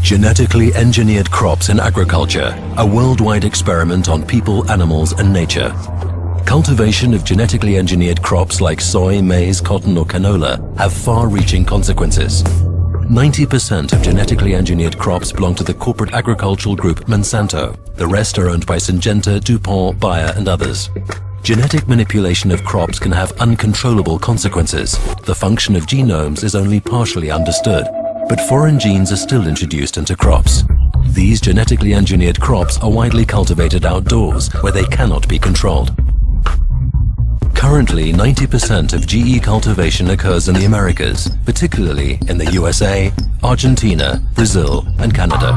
Genetically engineered crops in agriculture, a worldwide experiment on people, animals and nature. Cultivation of genetically engineered crops like soy, maize, cotton or canola have far-reaching consequences. 90% of genetically engineered crops belong to the corporate agricultural group Monsanto. The rest are owned by Syngenta, DuPont, Bayer and others. Genetic manipulation of crops can have uncontrollable consequences. The function of genomes is only partially understood, but foreign genes are still introduced into crops. These genetically engineered crops are widely cultivated outdoors, where they cannot be controlled. Currently, 90% of GE cultivation occurs in the Americas, particularly in the USA, Argentina, Brazil and Canada.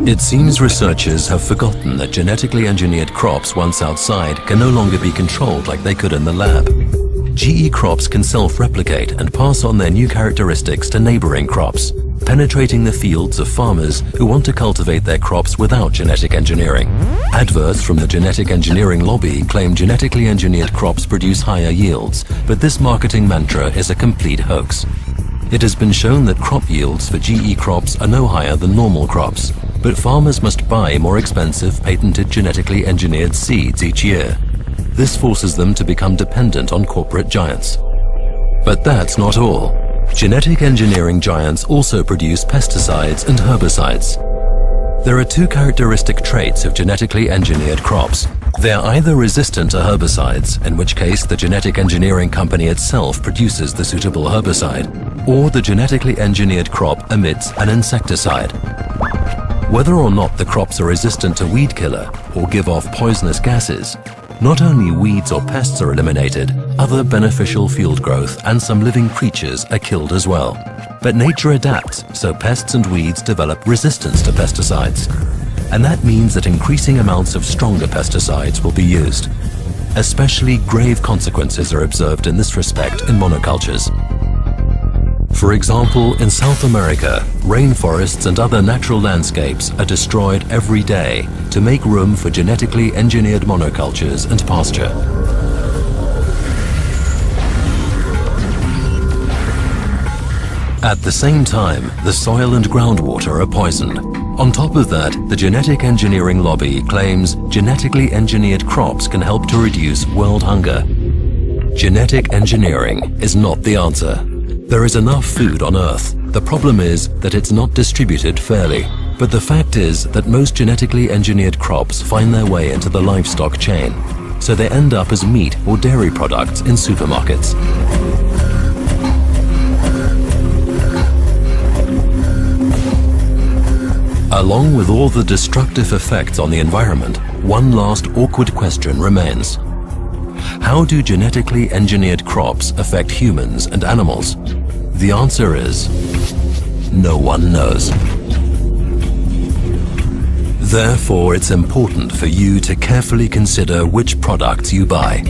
It seems researchers have forgotten that genetically engineered crops once outside can no longer be controlled like they could in the lab. GE crops can self-replicate and pass on their new characteristics to neighboring crops, penetrating the fields of farmers who want to cultivate their crops without genetic engineering. Adverts from the genetic engineering lobby claim genetically engineered crops produce higher yields, but this marketing mantra is a complete hoax. It has been shown that crop yields for GE crops are no higher than normal crops, but farmers must buy more expensive patented genetically engineered seeds each year. This forces them to become dependent on corporate giants. But that's not all. Genetic engineering giants also produce pesticides and herbicides. There are two characteristic traits of genetically engineered crops. They are either resistant to herbicides, in which case the genetic engineering company itself produces the suitable herbicide, or the genetically engineered crop emits an insecticide. Whether or not the crops are resistant to weed killer or give off poisonous gases, not only weeds or pests are eliminated, other beneficial field growth and some living creatures are killed as well. But nature adapts, so pests and weeds develop resistance to pesticides. And that means that increasing amounts of stronger pesticides will be used. Especially grave consequences are observed in this respect in monocultures. For example, in South America, rainforests and other natural landscapes are destroyed every day to make room for genetically engineered monocultures and pasture. At the same time, the soil and groundwater are poisoned. On top of that, the genetic engineering lobby claims genetically engineered crops can help to reduce world hunger. Genetic engineering is not the answer. There is enough food on Earth. The problem is that it's not distributed fairly. But the fact is that most genetically engineered crops find their way into the livestock chain, so they end up as meat or dairy products in supermarkets. Along with all the destructive effects on the environment, one last awkward question remains. How do genetically engineered crops affect humans and animals? The answer is, no one knows. Therefore, it's important for you to carefully consider which products you buy.